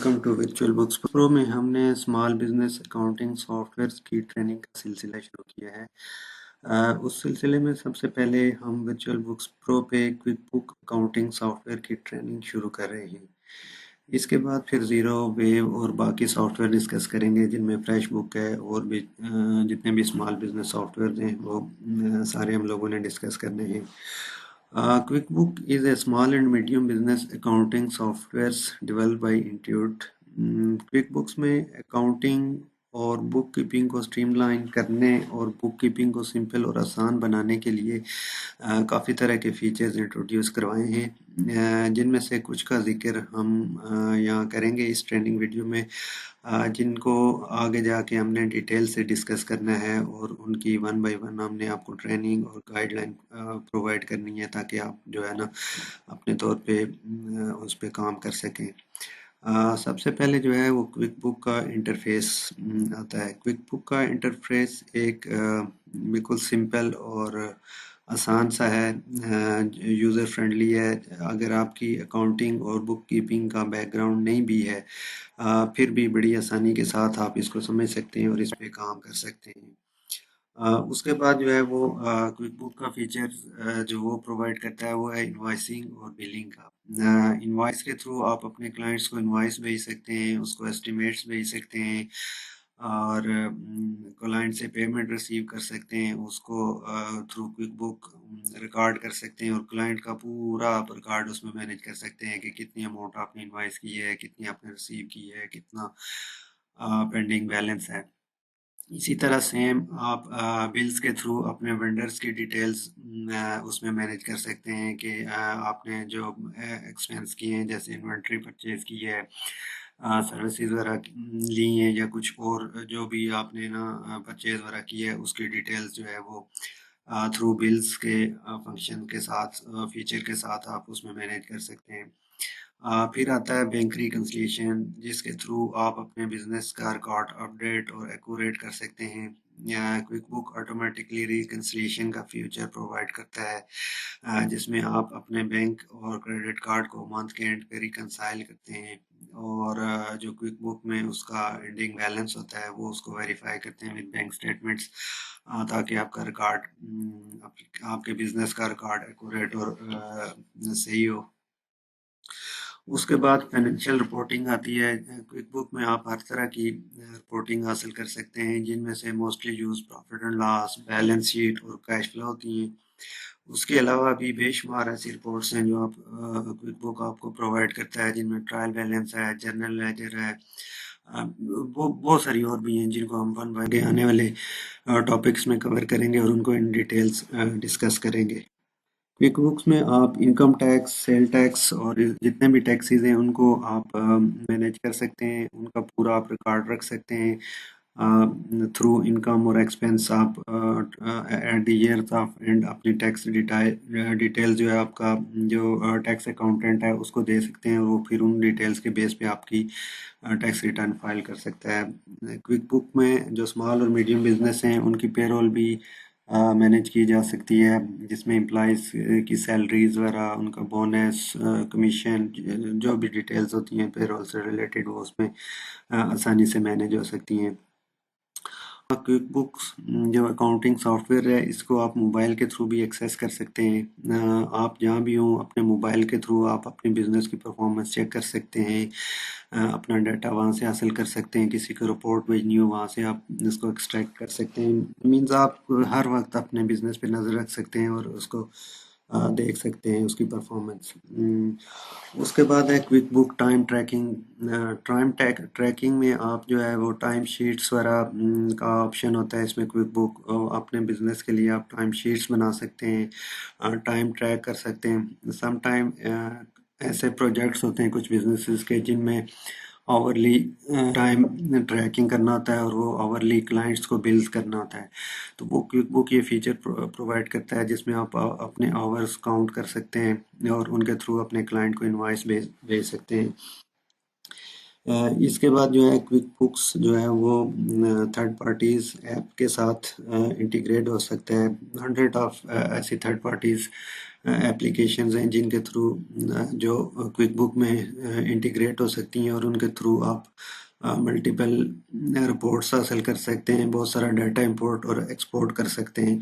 Welcome to Virtual Books Pro میں ہم نے small business accounting softwares کی ٹریننگ کا سلسلہ شروع کیا ہے۔ اس سلسلے میں سب سے پہلے ہم ورچوئل بکس پرو پہ quick book accounting soft where کی ٹریننگ شروع کر رہے ہیں۔ اس کے بعد پھر زیرو، ویو اور باقی سافٹ ویئر ڈسکس کریں گے، جن میں فریش بک ہے اور بھی جتنے بھی اسمال بزنس سافٹ ویئر ہیں وہ سارے ہم لوگوں نے ڈسکس کرنے ہیں۔ QuickBook is a small and medium business accounting software developed by Intuit. QuickBooks میں اکاؤنٹنگ اور بک کیپنگ کو اسٹریم لائن کرنے اور بک کیپنگ کو سمپل اور آسان بنانے کے لیے کافی طرح کے فیچرز انٹروڈیوس کروائے ہیں، جن میں سے کچھ کا ذکر ہم یہاں کریں گے اس ٹریننگ ویڈیو میں، جن کو آگے جا کے ہم نے ڈیٹیل سے ڈسکس کرنا ہے اور ان کی 1 بائی 1 ہم نے آپ کو ٹریننگ اور گائیڈ لائن پرووائڈ کرنی ہے، تاکہ آپ جو ہے نا اپنے طور پہ اس پہ کام کر سکیں۔ سب سے پہلے جو ہے وہ کوئک بک کا انٹرفیس آتا ہے۔ کوئک بک کا انٹرفیس ایک بالکل سمپل اور آسان سا ہے، یوزر فرینڈلی ہے۔ اگر آپ کی اکاؤنٹنگ اور بک کیپنگ کا بیک گراؤنڈ نہیں بھی ہے، پھر بھی بڑی آسانی کے ساتھ آپ اس کو سمجھ سکتے ہیں اور اس پہ کام کر سکتے ہیں۔ اس کے بعد جو ہے وہ کوئک بک کا فیچر جو وہ پرووائڈ کرتا ہے وہ ہے انوائسنگ اور بلنگ کا۔ انوائس کے تھرو آپ اپنے کلائنٹس کو انوائس بھیج سکتے ہیں، اس کو ایسٹیمیٹس بھیج سکتے ہیں اور کلائنٹ سے پیمنٹ ریسیو کر سکتے ہیں، اس کو تھرو کوئک بک ریکارڈ کر سکتے ہیں اور کلائنٹ کا پورا آپ ریکارڈ اس میں مینیج کر سکتے ہیں کہ کتنی اماؤنٹ آپ نے انوائس کی ہے، کتنی آپ نے ریسیو کی ہے، کتنا پینڈنگ بیلنس ہے۔ اسی طرح سیم آپ بلز کے تھرو اپنے وینڈرز کی ڈیٹیلز اس میں مینیج کر سکتے ہیں کہ آپ نے جو ایکسپینس کیے ہیں، جیسے انوینٹری پرچیز کی ہے، سروسز وغیرہ لی ہیں، یا کچھ اور جو بھی آپ نے نا پرچیز وغیرہ کی ہے، اس کی ڈیٹیلز جو ہے وہ تھرو بلز کے فنکشن کے ساتھ، فیچر کے ساتھ آپ اس میں مینیج کر سکتے ہیں۔ پھر آتا ہے بینک ریکنسلیشن، جس کے تھرو آپ اپنے بزنس کا ریکارڈ اپڈیٹ اور ایکوریٹ کر سکتے ہیں۔ کوئک بک آٹومیٹکلی ریکنسلیشن کا فیچر پرووائڈ کرتا ہے، جس میں آپ اپنے بینک اور کریڈٹ کارڈ کو منتھ کے اینڈ پہ ریکنسائل کرتے ہیں، اور جو کوئک بک میں اس کا اینڈنگ بیلنس ہوتا ہے وہ اس کو ویریفائی کرتے ہیں ود بینک اسٹیٹمنٹس، تاکہ آپ کا ریکارڈ، آپ کے بزنس کا ریکارڈ ایکوریٹ اور صحیح ہو۔ اس کے بعد فائنینشیل رپورٹنگ آتی ہے۔ کوئک بک میں آپ ہر طرح کی رپورٹنگ حاصل کر سکتے ہیں، جن میں سے mostly use profit and loss, balance sheet اور کیش فلو ہوتی ہیں۔ اس کے علاوہ بھی بے شمار ایسی رپورٹس ہیں جو آپ کوئک بک آپ کو پرووائڈ کرتا ہے، جن میں ٹرائل بیلنس ہے، جرنل لیجر ہے، بہت ساری اور بھی ہیں جن کو ہم ون بائی آنے والے ٹاپکس میں کور کریں گے اور ان کو ان ڈیٹیلز ڈسکس کریں گے۔ کوئک بکس میں آپ انکم ٹیکس، سیل ٹیکس اور جتنے بھی ٹیکسیز ہیں ان کو آپ مینیج کر سکتے ہیں، ان کا پورا آپ ریکارڈ رکھ سکتے ہیں تھرو انکم اور ایکسپینس۔ آپ at the year of end اپنی ٹیکس ڈیٹیل جو ہے آپ کا جو ٹیکس اکاؤنٹنٹ ہے اس کو دے سکتے ہیں، اور وہ پھر ان ڈیٹیلز کے بیس پہ آپ کی ٹیکس ریٹرن فائل کر سکتا ہے۔ کوئک بک میں جو اسمال اور میڈیم بزنس ہیں ان کی پے رول بھی مینیج کی جا سکتی ہے، جس میں امپلائیز کی سیلریز وغیرہ، ان کا بونس، کمیشن، جو بھی ڈیٹیلز ہوتی ہیں پے رول سے ریلیٹڈ، وہ اس میں آسانی سے مینیج ہو سکتی ہیں۔ کوئک بکس جو اکاؤنٹنگ سافٹ ویئر ہے، اس کو آپ موبائل کے تھرو بھی ایکسیس کر سکتے ہیں۔ آپ جہاں بھی ہوں اپنے موبائل کے تھرو آپ اپنے بزنس کی پرفارمنس چیک کر سکتے ہیں، اپنا ڈیٹا وہاں سے حاصل کر سکتے ہیں، کسی کو رپورٹ بھیجنی ہو وہاں سے آپ اس کو ایکسٹریکٹ کر سکتے ہیں۔ مینز آپ ہر وقت اپنے بزنس پہ نظر رکھ سکتے ہیں اور اس کو دیکھ سکتے ہیں اس کی پرفارمنس۔ اس کے بعد ہے quick book time tracking. Time tracking میں آپ جو ہے وہ ٹائم شیٹس وغیرہ کا آپشن ہوتا ہے اس میں۔ کوئک بک اپنے بزنس کے لیے آپ ٹائم شیٹس بنا سکتے ہیں، ٹائم ٹریک کر سکتے ہیں۔ سم ٹائم ایسے پروجیکٹس ہوتے ہیں کچھ بزنسز کے جن میں آورلی ٹائم ٹریکنگ کرنا ہوتا ہے اور وہ آورلی کلائنٹس کو بلز کرنا ہوتا ہے، تو وہ کوئک بک یہ فیچر پرووائڈ کرتا ہے، جس میں آپ اپنے آورز کاؤنٹ کر سکتے ہیں اور ان کے تھرو اپنے کلائنٹ کو انوائس بھیج سکتے ہیں۔ اس کے بعد جو ہے کوئک بکس جو ہے وہ تھرڈ پارٹیز ایپ کے ساتھ انٹیگریٹ ہو سکتا ہے۔ 100 آف ایسی تھرڈ پارٹیز ایپلیکیشنز ہیں جن کے تھرو جو کوئک بک میں انٹیگریٹ ہو سکتی ہیں، اور ان کے تھرو آپ ملٹیپل رپورٹس حاصل کر سکتے ہیں، بہت سارا ڈیٹا امپورٹ اور ایکسپورٹ کر سکتے ہیں۔